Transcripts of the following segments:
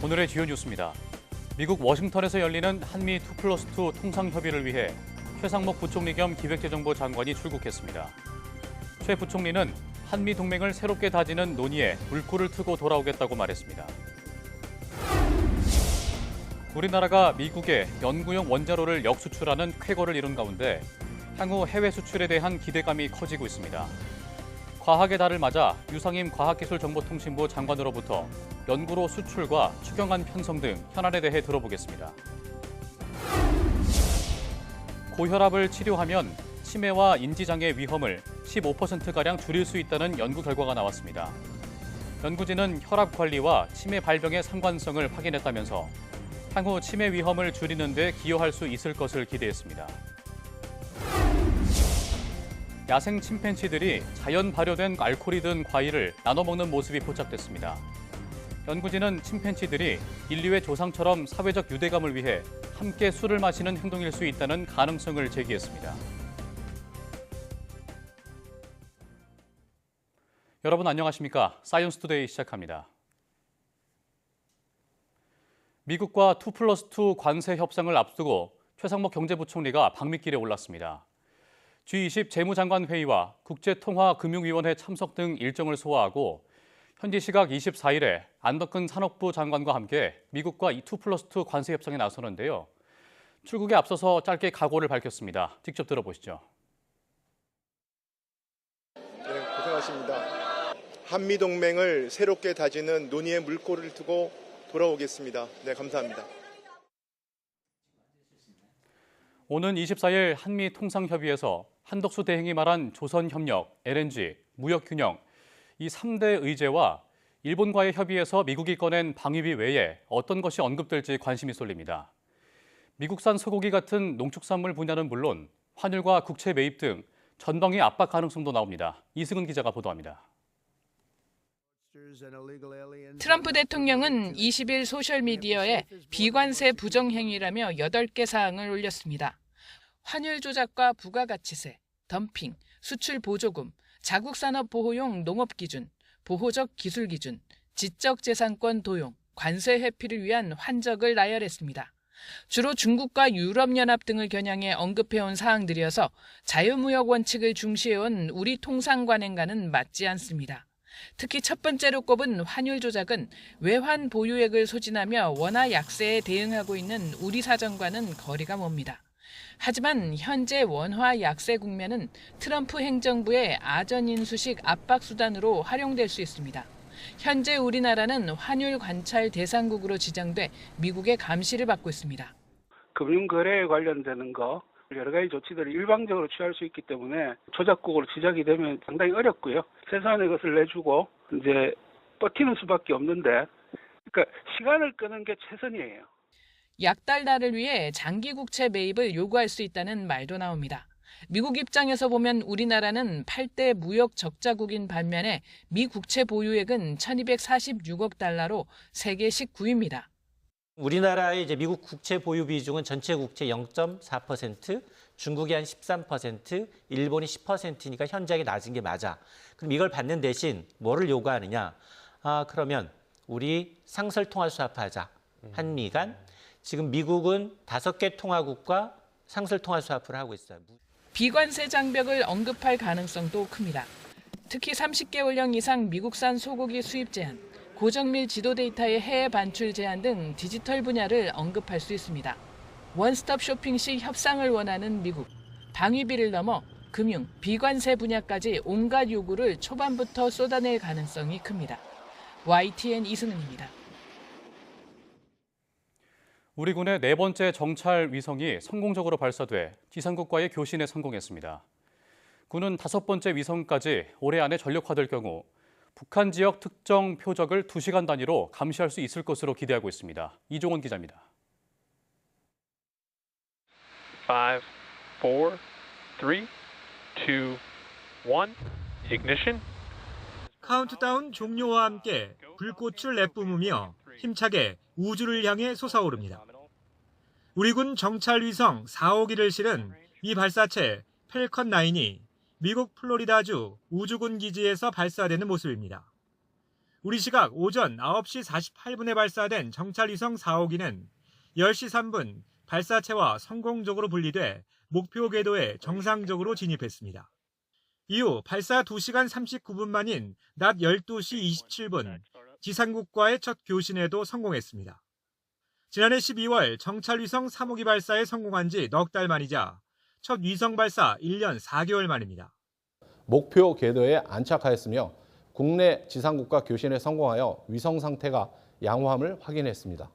오늘의 주요 뉴스입니다. 미국 워싱턴에서 열리는 한미 2+2 통상협의를 위해 최상목 부총리 겸 기획재정부 장관이 출국했습니다. 최 부총리는 한미 동맹을 새롭게 다지는 논의에 물꼬를 트고 돌아오겠다고 말했습니다. 우리나라가 미국에 연구용 원자로를 역수출하는 쾌거를 이룬 가운데 향후 해외 수출에 대한 기대감이 커지고 있습니다. 과학의 달을 맞아 유상임 과학기술정보통신부 장관으로부터 연구로 수출과 추경안 편성 등 현안에 대해 들어보겠습니다. 고혈압을 치료하면 치매와 인지장애 위험을 15%가량 줄일 수 있다는 연구 결과가 나왔습니다. 연구진은 혈압 관리와 치매 발병의 상관성을 확인했다면서 향후 치매 위험을 줄이는 데 기여할 수 있을 것을 기대했습니다. 야생 침팬지들이 자연 발효된 알코올이 든 과일을 나눠 먹는 모습이 포착됐습니다. 연구진은 침팬지들이 인류의 조상처럼 사회적 유대감을 위해 함께 술을 마시는 행동일 수 있다는 가능성을 제기했습니다. 여러분 안녕하십니까? 사이언스 투데이 시작합니다. 미국과 2+2 관세 협상을 앞두고 최상목 경제부총리가 방미길에 올랐습니다. G20 재무장관 회의와 국제통화금융위원회 참석 등 일정을 소화하고 현지 시각 24일에 안덕근 산업부 장관과 함께 미국과 2+2 관세 협상에 나서는데요. 출국에 앞서서 짧게 각오를 밝혔습니다. 직접 들어보시죠. 네, 고생하십니다. 한미 동맹을 새롭게 다지는 논의의 물꼬를 트고 돌아오겠습니다. 네, 감사합니다. 오는 24일 한미 통상협의에서 한덕수 대행이 말한 조선협력, LNG, 무역균형, 이 3대 의제와 일본과의 협의에서 미국이 꺼낸 방위비 외에 어떤 것이 언급될지 관심이 쏠립니다. 미국산 소고기 같은 농축산물 분야는 물론 환율과 국채 매입 등 전방위 압박 가능성도 나옵니다. 이승은 기자가 보도합니다. 트럼프 대통령은 20일 소셜미디어에 비관세 부정행위라며 8개 사항을 올렸습니다. 환율 조작과 부가가치세, 덤핑, 수출 보조금, 자국산업 보호용 농업기준, 보호적 기술기준, 지적재산권 도용, 관세 회피를 위한 환적을 나열했습니다. 주로 중국과 유럽연합 등을 겨냥해 언급해온 사항들이어서 자유무역 원칙을 중시해온 우리 통상관행과는 맞지 않습니다. 특히 첫 번째로 꼽은 환율 조작은 외환 보유액을 소진하며 원화 약세에 대응하고 있는 우리 사정과는 거리가 멉니다. 하지만 현재 원화 약세 국면은 트럼프 행정부의 아전 인수식 압박 수단으로 활용될 수 있습니다. 현재 우리나라는 환율 관찰 대상국으로 지정돼 미국의 감시를 받고 있습니다. 금융거래에 관련되는 거 여러 가지 조치들을 일방적으로 취할 수 있기 때문에 조작국으로 지적이 되면 상당히 어렵고요. 최소한의 것을 내주고 이제 버티는 수밖에 없는데, 그러니까 시간을 끄는 게 최선이에요. 약달날을 위해 장기 국채 매입을 요구할 수 있다는 말도 나옵니다. 미국 입장에서 보면 우리나라는 8대 무역 적자국인 반면에 미 국채 보유액은 1246억 달러로 세계 19위입니다. 우리나라의 이제 미국 국채 보유 비중은 전체 국채 0.4%, 중국이 한 13%, 일본이 10%니까 현저하게 낮은 게 맞아. 그럼 이걸 받는 대신 뭐를 요구하느냐? 그러면 우리 상설 통화 수합하자. 한미 간. 지금 미국은 5개 통화국과 상설 통화 수합을 하고 있어요. 비관세 장벽을 언급할 가능성도 큽니다. 특히 30개월령 이상 미국산 소고기 수입 제한, 고정밀 지도 데이터의 해외 반출 제한 등 디지털 분야를 언급할 수 있습니다. 원스톱 쇼핑식 협상을 원하는 미국. 방위비를 넘어 금융, 비관세 분야까지 온갖 요구를 초반부터 쏟아낼 가능성이 큽니다. YTN 이승은입니다. 우리 군의 4번째 정찰 위성이 성공적으로 발사돼 지상국과의 교신에 성공했습니다. 군은 5번째 위성까지 올해 안에 전력화될 경우 북한 지역 특정 표적을 2시간 단위로 감시할 수 있을 것으로 기대하고 있습니다. 이종원 기자입니다. 5, 4, 3, 2, 1, ignition. 카운트다운 종료와 함께 불꽃을 내뿜으며 힘차게 우주를 향해 솟아오릅니다. 우리 군 정찰 위성 4호기를 실은 이 발사체 펠컨 9이 미국 플로리다주 우주군 기지에서 발사되는 모습입니다. 우리 시각 오전 9시 48분에 발사된 정찰 위성 4호기는 10시 3분 발사체와 성공적으로 분리돼 목표 궤도에 정상적으로 진입했습니다. 이후 발사 2시간 39분 만인 낮 12시 27분 지상국과의 첫 교신에도 성공했습니다. 지난해 12월 정찰 위성 3호기 발사에 성공한 지 넉 달 만이자 첫 위성 발사 1년 4개월 만입니다. 목표 궤도에 안착하였으며 국내 지상국과 교신에 성공하여 위성 상태가 양호함을 확인했습니다.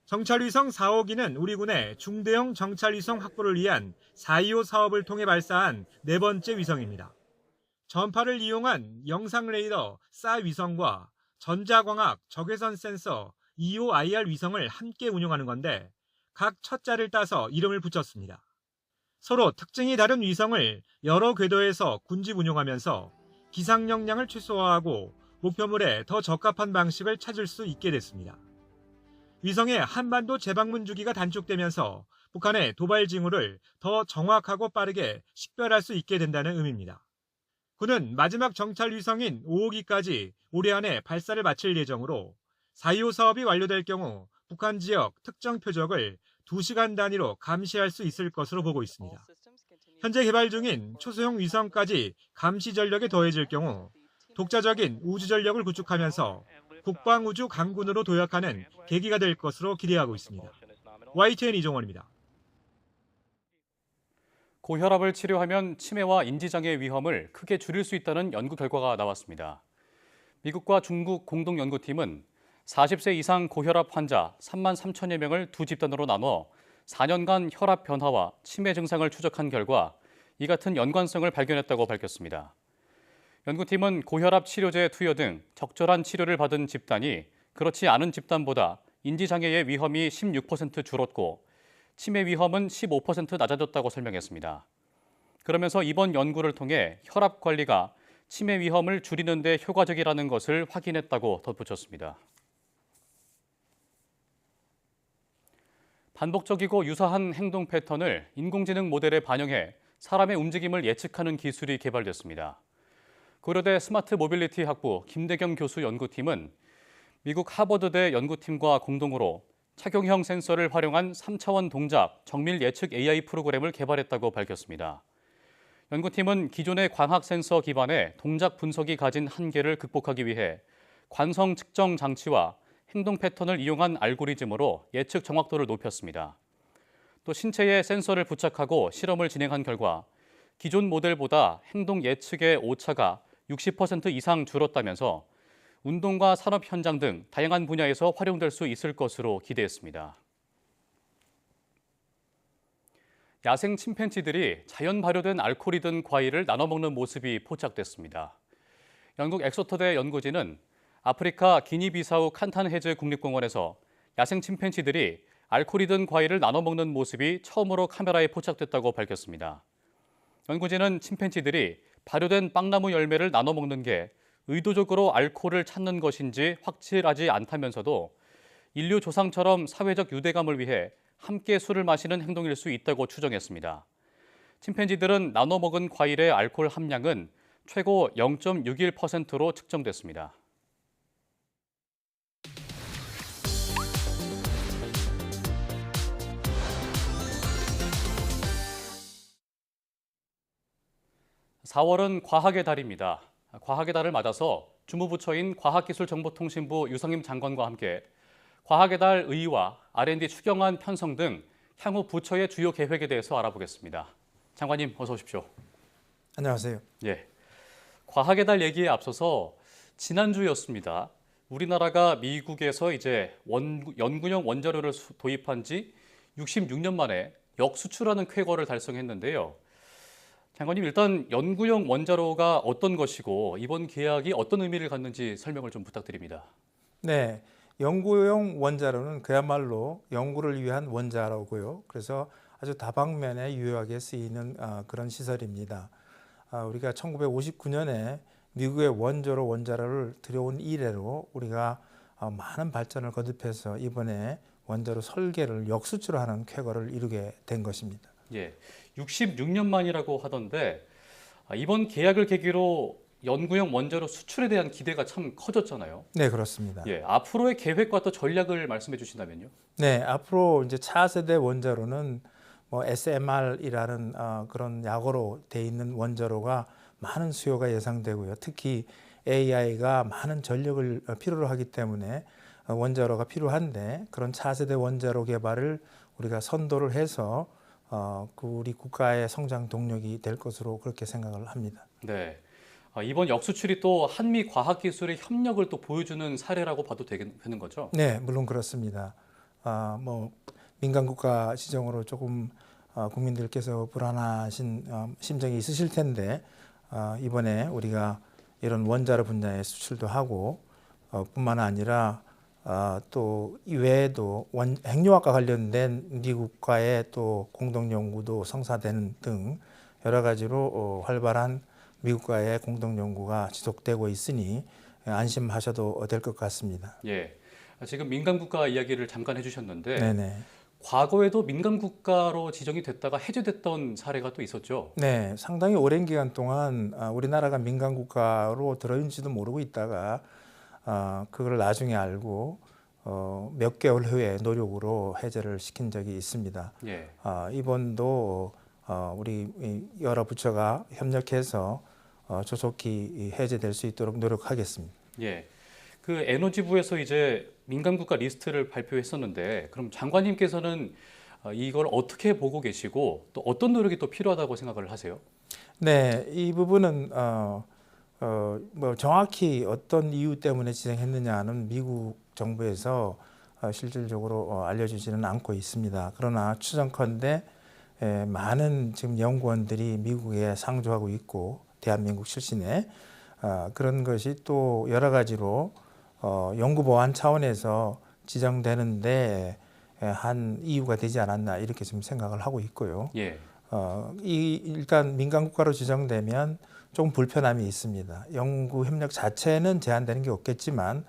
정찰 위성 4호기는 우리 군의 중대형 정찰 위성 확보를 위한 4.25 사업을 통해 발사한 네 번째 위성입니다. 전파를 이용한 영상 레이더 사 위성과 전자광학 적외선 센서 EOIR 위성을 함께 운용하는 건데 각 첫 자를 따서 이름을 붙였습니다. 서로 특징이 다른 위성을 여러 궤도에서 군집 운용하면서 기상 역량을 최소화하고 목표물에 더 적합한 방식을 찾을 수 있게 됐습니다. 위성의 한반도 재방문 주기가 단축되면서 북한의 도발 징후를 더 정확하고 빠르게 식별할 수 있게 된다는 의미입니다. 군은 마지막 정찰 위성인 5호기까지 올해 안에 발사를 마칠 예정으로 4.25 사업이 완료될 경우 북한 지역 특정 표적을 2시간 단위로 감시할 수 있을 것으로 보고 있습니다. 현재 개발 중인 초소형 위성까지 감시 전력에 더해질 경우 독자적인 우주 전력을 구축하면서 국방우주 강군으로 도약하는 계기가 될 것으로 기대하고 있습니다. YTN 이종원입니다. 고혈압을 치료하면 치매와 인지장애 위험을 크게 줄일 수 있다는 연구 결과가 나왔습니다. 미국과 중국 공동연구팀은 40세 이상 고혈압 환자 3만 3천여 명을 두 집단으로 나눠 4년간 혈압 변화와 치매 증상을 추적한 결과 이 같은 연관성을 발견했다고 밝혔습니다. 연구팀은 고혈압 치료제 투여 등 적절한 치료를 받은 집단이 그렇지 않은 집단보다 인지장애의 위험이 16% 줄었고 치매 위험은 15% 낮아졌다고 설명했습니다. 그러면서 이번 연구를 통해 혈압 관리가 치매 위험을 줄이는 데 효과적이라는 것을 확인했다고 덧붙였습니다. 반복적이고 유사한 행동 패턴을 인공지능 모델에 반영해 사람의 움직임을 예측하는 기술이 개발됐습니다. 고려대 스마트 모빌리티 학부 김대경 교수 연구팀은 미국 하버드대 연구팀과 공동으로 착용형 센서를 활용한 3차원 동작 정밀 예측 AI 프로그램을 개발했다고 밝혔습니다. 연구팀은 기존의 광학 센서 기반의 동작 분석이 가진 한계를 극복하기 위해 관성 측정 장치와 행동 패턴을 이용한 알고리즘으로 예측 정확도를 높였습니다. 또 신체에 센서를 부착하고 실험을 진행한 결과 기존 모델보다 행동 예측의 오차가 60% 이상 줄었다면서 운동과 산업 현장 등 다양한 분야에서 활용될 수 있을 것으로 기대했습니다. 야생 침팬지들이 자연 발효된 알코올이 든 과일을 나눠 먹는 모습이 포착됐습니다. 영국 엑소터대 연구진은 아프리카 기니비사우 칸탄헤즈 국립공원에서 야생 침팬지들이 알코올이 든 과일을 나눠 먹는 모습이 처음으로 카메라에 포착됐다고 밝혔습니다. 연구진은 침팬지들이 발효된 빵나무 열매를 나눠 먹는 게 의도적으로 알코올을 찾는 것인지 확실하지 않다면서도 인류 조상처럼 사회적 유대감을 위해 함께 술을 마시는 행동일 수 있다고 추정했습니다. 침팬지들은 나눠 먹은 과일의 알코올 함량은 최고 0.61%로 측정됐습니다. (4월은) 과학의 달입니다. 과학의 달을 맞아서 주무부처인 과학기술정보통신부 유성임 장관과 함께 과학의 달 의의와 R&D 추경안 편성 등 향후 부처의 주요 계획에 대해서 알아보겠습니다. 장관님 어서 오십시오. 안녕하세요. 예, 과학의 달 얘기에 앞서서 지난주였습니다. 우리나라가 미국에서 이제 연구용 원자로를 도입한 지 66년 만에 역수출하는 쾌거를 달성했는데요. 장관님, 일단 연구용 원자로가 어떤 것이고 이번 계약이 어떤 의미를 갖는지 설명을 좀 부탁드립니다. 네, 연구용 원자로는 그야말로 연구를 위한 원자로고요. 그래서 아주 다방면에 유효하게 쓰이는 그런 시설입니다. 우리가 1959년에 미국의 원자로를 들여온 이래로 우리가 많은 발전을 거듭해서 이번에 원자로 설계를 역수출하는 쾌거를 이루게 된 것입니다. 예, 66년 만이라고 하던데 이번 계약을 계기로 연구용 원자로 수출에 대한 기대가 참 커졌잖아요. 네, 그렇습니다. 예, 앞으로의 계획과 또 전략을 말씀해 주신다면요. 네, 앞으로 이제 차세대 원자로는 뭐 SMR이라는 그런 약어로 돼 있는 원자로가 많은 수요가 예상되고요. 특히 AI가 많은 전력을 필요로 하기 때문에 원자로가 필요한데 그런 차세대 원자로 개발을 우리가 선도를 해서 우리 국가의 성장 동력이 될 것으로 그렇게 생각을 합니다. 네. 이번 역수출이 또 한미 과학기술의 협력을 또 보여주는 사례라고 봐도 되는 거죠? 네, 물론 그렇습니다. 뭐 민간 국가 지정으로 조금 국민들께서 불안하신 심정이 있으실 텐데 이번에 우리가 이런 원자로 분야의 수출도 하고 뿐만 아니라 또 이외에도 핵융합과 관련된 미국과의 또 공동 연구도 성사되는 등 여러 가지로 활발한 미국과의 공동 연구가 지속되고 있으니 안심하셔도 될 것 같습니다. 예. 지금 민간 국가 이야기를 잠깐 해주셨는데 네네. 과거에도 민간 국가로 지정이 됐다가 해제됐던 사례가 또 있었죠. 네, 상당히 오랜 기간 동안 우리나라가 민간 국가로 들어있는지도 모르고 있다가 그걸 나중에 알고 몇 개월 후에 노력으로 해제를 시킨 적이 있습니다. 예. 이번도 우리 여러 부처가 협력해서 조속히 해제될 수 있도록 노력하겠습니다. 예. 그 에너지부에서 이제 민간 국가 리스트를 발표했었는데 그럼 장관님께서는 이걸 어떻게 보고 계시고 또 어떤 노력이 또 필요하다고 생각을 하세요? 네, 이 부분은 뭐 정확히 어떤 이유 때문에 지정했느냐는 미국 정부에서 실질적으로 알려주지는 않고 있습니다. 그러나 추정컨대 많은 지금 연구원들이 미국에 상주하고 있고 대한민국 출신의 그런 것이 또 여러 가지로 연구 보안 차원에서 지정되는데 한 이유가 되지 않았나 이렇게 지금 생각을 하고 있고요. 예. 일단 민간 국가로 지정되면 좀 불편함이 있습니다. 연구 협력 자체는 제한되는 게 없겠지만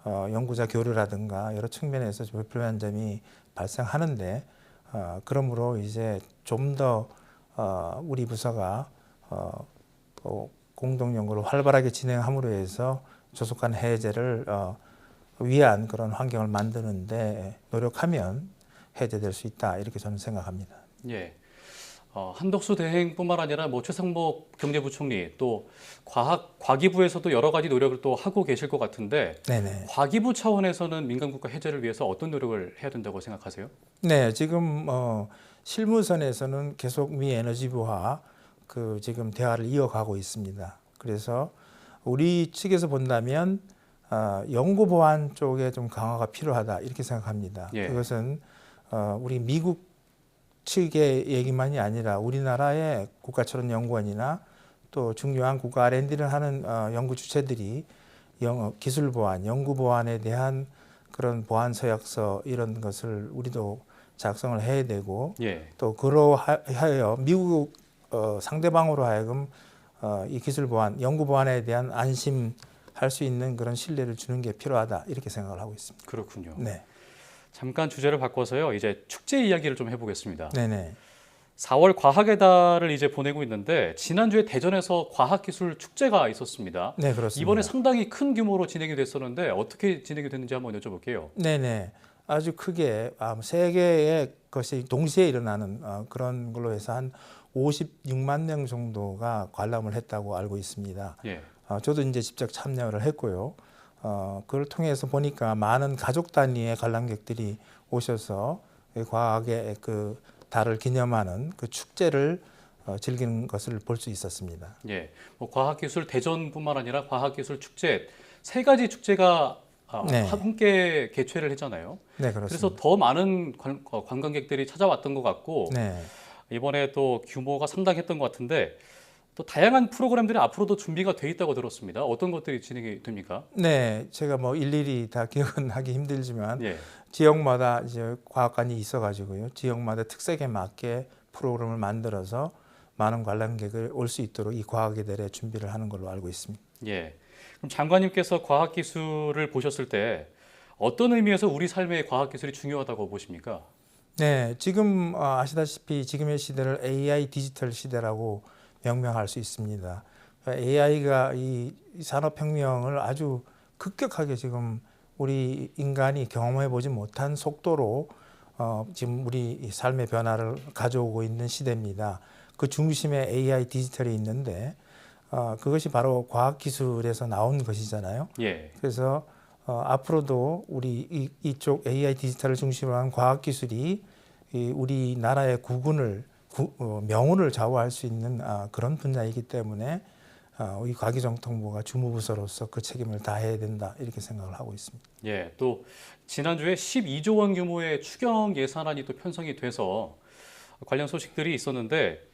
연구자 교류라든가 여러 측면에서 좀 불편한 점이 발생하는데 그러므로 이제 좀 더 우리 부서가 공동 연구를 활발하게 진행함으로 해서 조속한 해제를 위한 그런 환경을 만드는데 노력하면 해제될 수 있다 이렇게 저는 생각합니다. 예. 한덕수 대행뿐만 아니라 뭐 최상목 경제부총리 또 과기부에서도 여러 가지 노력을 또 하고 계실 것 같은데 네네. 과기부 차원에서는 민간 국가 해제를 위해서 어떤 노력을 해야 된다고 생각하세요? 네, 지금 실무선에서는 계속 미 에너지부와 지금 대화를 이어가고 있습니다. 그래서 우리 측에서 본다면 연구 보안 쪽에 좀 강화가 필요하다 이렇게 생각합니다. 예. 그것은 우리 미국 측의 얘기만이 아니라 우리나라의 국가철원 연구원이나 또 중요한 국가 R&D를 하는 연구 주체들이 기술 보안, 연구 보안에 대한 그런 보안 서약서 이런 것을 우리도 작성을 해야 되고 예. 또 그러하여 미국 상대방으로 하여금 이 기술 보안, 연구 보안에 대한 안심할 수 있는 그런 신뢰를 주는 게 필요하다 이렇게 생각을 하고 있습니다. 그렇군요. 네. 잠깐 주제를 바꿔서요. 이제 축제 이야기를 좀 해보겠습니다. 네네. 4월 과학의 달을 이제 보내고 있는데 지난주에 대전에서 과학기술 축제가 있었습니다. 네, 그렇습니다. 이번에 상당히 큰 규모로 진행이 됐었는데 어떻게 진행이 됐는지 한번 여쭤볼게요. 네네. 아주 크게 세 개의 것이 동시에 일어나는 그런 걸로 해서 한 56만 명 정도가 관람을 했다고 알고 있습니다. 예. 저도 이제 직접 참여를 했고요. 그걸 통해서 보니까 많은 가족 단위의 관람객들이 오셔서 과학의 그 달을 기념하는 그 축제를 즐기는 것을 볼 수 있었습니다. 예. 뭐 과학기술 대전뿐만 아니라 과학기술 축제 세 가지 축제가 네. 함께 개최를 했잖아요. 네, 그렇습니다. 그래서 더 많은 관광객들이 찾아왔던 것 같고 네. 이번에 또 규모가 상당했던 것 같은데 또 다양한 프로그램들이 앞으로도 준비가 돼 있다고 들었습니다. 어떤 것들이 진행이 됩니까? 네, 제가 뭐 일일이 다 기억은 하기 힘들지만 예. 지역마다 이제 과학관이 있어가지고요. 지역마다 특색에 맞게 프로그램을 만들어서 많은 관람객을 올 수 있도록 이 과학의 달에 준비를 하는 걸로 알고 있습니다. 예. 그럼 장관님께서 과학기술을 보셨을 때 어떤 의미에서 우리 삶에 과학기술이 중요하다고 보십니까? 네, 지금 아시다시피 지금의 시대를 AI 디지털 시대라고 명명할 수 있습니다. AI가 이 산업혁명을 아주 급격하게 지금 우리 인간이 경험해 보지 못한 속도로 지금 우리 삶의 변화를 가져오고 있는 시대입니다. 그 중심에 AI 디지털이 있는데 그것이 바로 과학기술에서 나온 것이잖아요. 예. 그래서 앞으로도 우리 이쪽 AI 디지털을 중심으로 한 과학기술이 우리나라의 명운을 좌우할 수 있는 그런 분야이기 때문에 우리 과기정통부가 주무부서로서 그 책임을 다해야 된다 이렇게 생각을 하고 있습니다. 예, 또 지난주에 12조 원 규모의 추경 예산안이 또 편성이 돼서 관련 소식들이 있었는데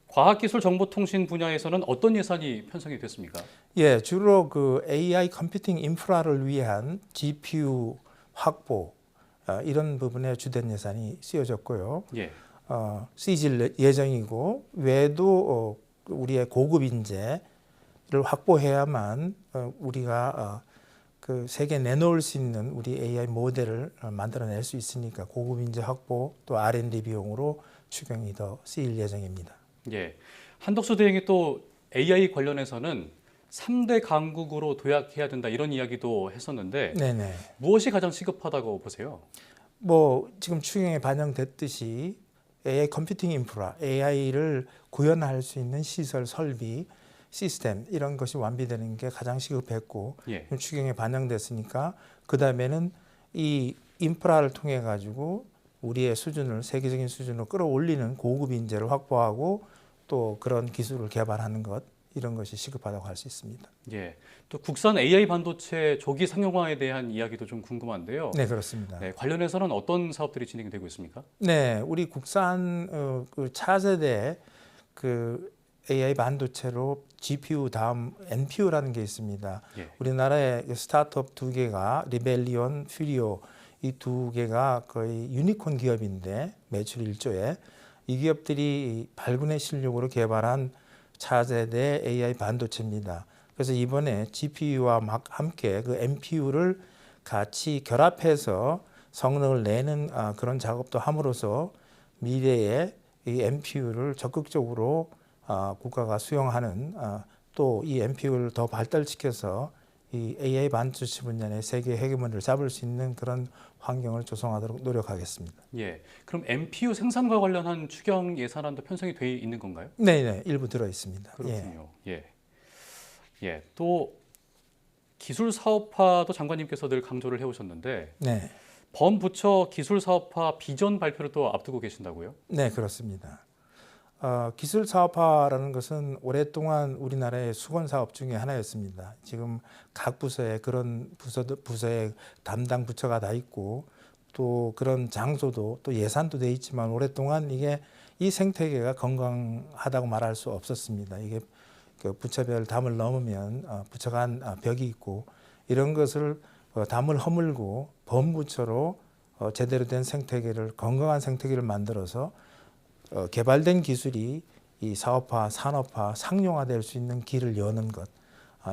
과학기술정보통신 분야에서는 어떤 예산이 편성이 됐습니까? 예, 주로 그 AI 컴퓨팅 인프라를 위한 GPU 확보 이런 부분에 주된 예산이 쓰여졌고요. 예. 쓰여질 예정이고 외에도 우리의 고급 인재를 확보해야만 우리가 그 세계에 내놓을 수 있는 우리 AI 모델을 만들어낼 수 있으니까 고급 인재 확보 또 R&D 비용으로 추경이 더 쓰일 예정입니다. 예. 한덕수 대행이 또 AI 관련해서는 3대 강국으로 도약해야 된다 이런 이야기도 했었는데 네네. 무엇이 가장 시급하다고 보세요? 뭐 지금 추경에 반영됐듯이 AI 컴퓨팅 인프라, AI를 구현할 수 있는 시설, 설비, 시스템 이런 것이 완비되는 게 가장 시급했고 예. 추경에 반영됐으니까 그 다음에는 이 인프라를 통해 가지고 우리의 수준을 세계적인 수준으로 끌어올리는 고급 인재를 확보하고 또 그런 기술을 개발하는 것 이런 것이 시급하다고 할 수 있습니다. 예. 또 국산 AI 반도체 조기 상용화에 대한 이야기도 좀 궁금한데요. 네, 그렇습니다. 네, 관련해서는 어떤 사업들이 진행되고 있습니까? 네, 우리 국산 그 차세대 그 AI 반도체로 GPU 다음 NPU라는 게 있습니다. 예. 우리나라의 스타트업 두 개가 리벨리온, 퓨리오 이 두 개가 거의 유니콘 기업인데 매출 1조에 이 기업들이 발군의 실력으로 개발한 차세대 AI 반도체입니다. 그래서 이번에 GPU와 함께 그 NPU를 같이 결합해서 성능을 내는 그런 작업도 함으로써 미래에 이 NPU를 적극적으로 국가가 수용하는 또 이 NPU를 더 발달시켜서 이 AI 반도체 분야의 세계 헤게모니를 잡을 수 있는 그런 환경을 조성하도록 노력하겠습니다. 예. 그럼 NPU 생산과 관련한 추경 예산안도 편성이 돼 있는 건가요? 네, 일부 들어 있습니다. 그렇군요. 예. 예. 또 기술 사업화도 장관님께서 늘 강조를 해오셨는데 네, 범부처 기술 사업화 비전 발표를 또 앞두고 계신다고요? 네 그렇습니다. 기술 사업화라는 것은 오랫동안 우리나라의 수건 사업 중에 하나였습니다. 지금 각 부서에 그런 부서의 담당 부처가 다 있고 또 그런 장소도 또 예산도 돼 있지만 오랫동안 이게 이 생태계가 건강하다고 말할 수 없었습니다. 이게 그 부처별 담을 넘으면 부처 간 벽이 있고 이런 것을 담을 허물고 범부처로 제대로 된 생태계를 건강한 생태계를 만들어서 개발된 기술이 이 사업화, 산업화, 상용화될 수 있는 길을 여는 것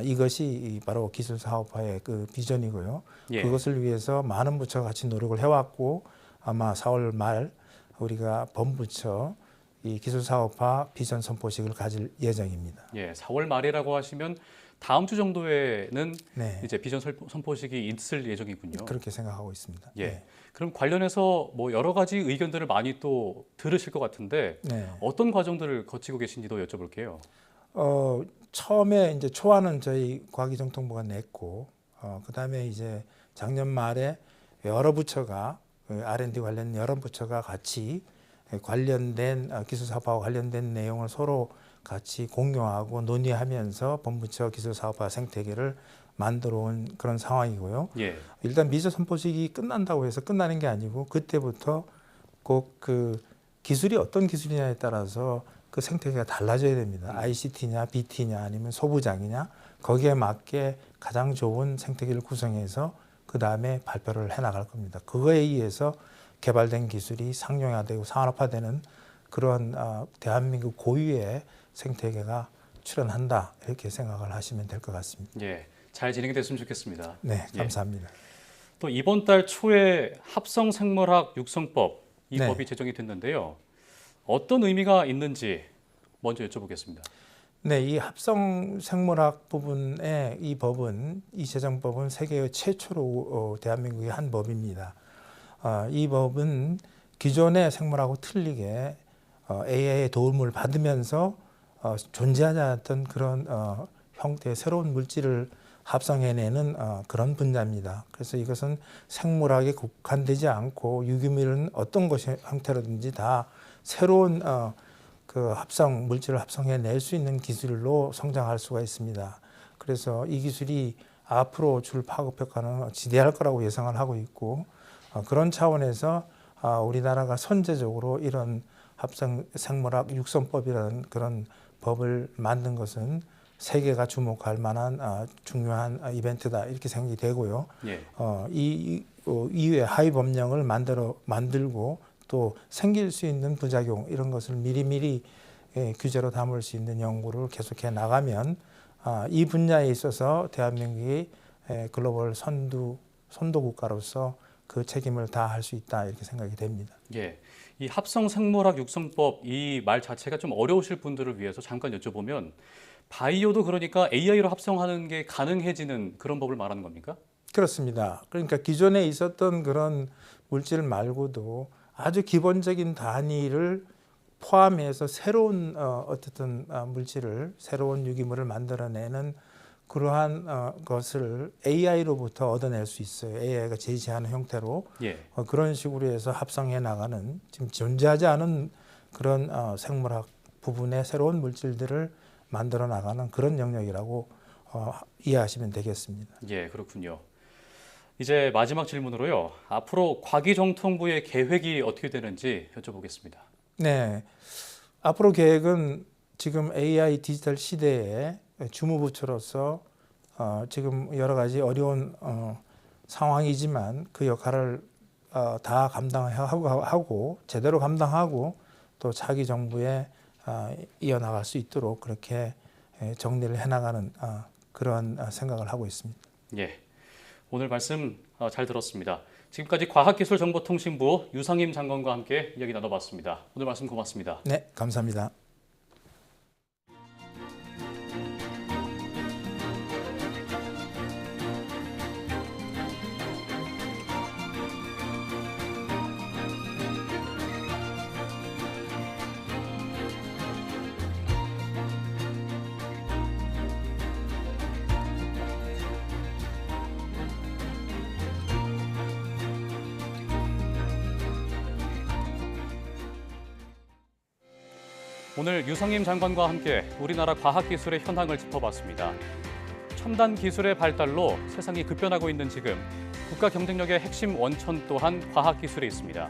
이것이 바로 기술 사업화의 그 비전이고요. 예. 그것을 위해서 많은 부처가 같이 노력을 해왔고 아마 4월 말 우리가 범부처 이 기술 사업화 비전 선포식을 가질 예정입니다. 예, 4월 말이라고 하시면 다음 주 정도에는 네. 이제 비전 선포식이 있을 예정이군요. 그렇게 생각하고 있습니다. 예. 네. 그럼 관련해서 뭐 여러 가지 의견들을 많이 또 들으실 것 같은데 네. 어떤 과정들을 거치고 계신지도 여쭤볼게요. 처음에 이제 초안은 저희 과기정통부가 냈고 그다음에 이제 작년 말에 여러 부처가 R&D 관련 여러 부처가 같이 관련된 기술 사업화와 관련된 내용을 서로 같이 공유하고 논의하면서 범부처 기술 사업화 생태계를 만들어 온 그런 상황이고요. 예. 일단 미저 선포식이 끝난다고 해서 끝나는 게 아니고 그때부터 꼭 그 기술이 어떤 기술이냐에 따라서 그 생태계가 달라져야 됩니다. ICT냐, BT냐, 아니면 소부장이냐 거기에 맞게 가장 좋은 생태계를 구성해서 그 다음에 발표를 해나갈 겁니다. 그거에 의해서 개발된 기술이 상용화되고 산업화되는 그런 대한민국 고유의 생태계가 출현한다 이렇게 생각을 하시면 될 것 같습니다. 예. 잘 진행이 됐으면 좋겠습니다. 네, 감사합니다. 또 이번 달 초에 합성생물학 육성법 이 네. 법이 제정이 됐는데요. 어떤 의미가 있는지 먼저 여쭤보겠습니다. 네, 이 합성 생물학 부분의 이 법은, 이 제정법은 세계 최초로 대한민국의 한 법입니다. 이 법은 기존의 생물하고 틀리게 AI의 도움을 받으면서 존재하지 않았던 그런 형태의 새로운 물질을 합성해내는 그런 분야입니다. 그래서 이것은 생물학에 국한되지 않고 유기물은 어떤 것의 형태로든지 다 새로운 그 합성 물질을 합성해낼 수 있는 기술로 성장할 수가 있습니다. 그래서 이 기술이 앞으로 줄 파급 효과는 지대할 거라고 예상을 하고 있고, 그런 차원에서 우리나라가 선제적으로 이런 합성 생물학 육성법이라는 그런 법을 만든 것은 세계가 주목할 만한 중요한 이벤트다, 이렇게 생각이 되고요. 예. 이후에 하위 법령을 만들고 또 생길 수 있는 부작용, 이런 것을 미리미리 규제로 담을 수 있는 연구를 계속해 나가면 이 분야에 있어서 대한민국이 글로벌 선도 국가로서 그 책임을 다할 수 있다, 이렇게 생각이 됩니다. 예. 이 합성생물학 육성법 이 말 자체가 좀 어려우실 분들을 위해서 잠깐 여쭤보면 바이오도 그러니까 AI로 합성하는 게 가능해지는 그런 법을 말하는 겁니까? 그렇습니다. 그러니까 기존에 있었던 그런 물질 말고도 아주 기본적인 단위를 포함해서 새로운 어쨌든 물질을, 새로운 유기물을 만들어내는 그러한 것을 AI로부터 얻어낼 수 있어요. AI가 제시하는 형태로. 예. 그런 식으로 해서 합성해 나가는, 지금 존재하지 않은 그런 생물학 부분의 새로운 물질들을 만들어 나가는 그런 영역이라고 이해하시면 되겠습니다. 예, 그렇군요. 이제 마지막 질문으로요. 앞으로 과기정통부의 계획이 어떻게 되는지 여쭤보겠습니다. 네, 앞으로 계획은 지금 AI 디지털 시대에 주무부처로서 지금 여러 가지 어려운 상황이지만 그 역할을 다 감당하고 제대로 감당하고 또 차기 정부에 이어나갈 수 있도록 그렇게 정리를 해나가는 그런 생각을 하고 있습니다. 예, 오늘 말씀 잘 들었습니다. 지금까지 과학기술정보통신부 유상임 장관과 함께 이야기 나눠봤습니다. 오늘 말씀 고맙습니다. 네, 감사합니다. 오늘 유상임 장관과 함께 우리나라 과학기술의 현황을 짚어봤습니다. 첨단 기술의 발달로 세상이 급변하고 있는 지금 국가 경쟁력의 핵심 원천 또한 과학기술에 있습니다.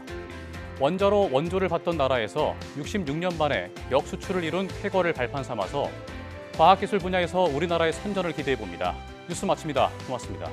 원자로 원조를 받던 나라에서 66년 만에 역수출을 이룬 쾌거를 발판 삼아서 과학기술 분야에서 우리나라의 선전을 기대해봅니다. 뉴스 마칩니다. 고맙습니다.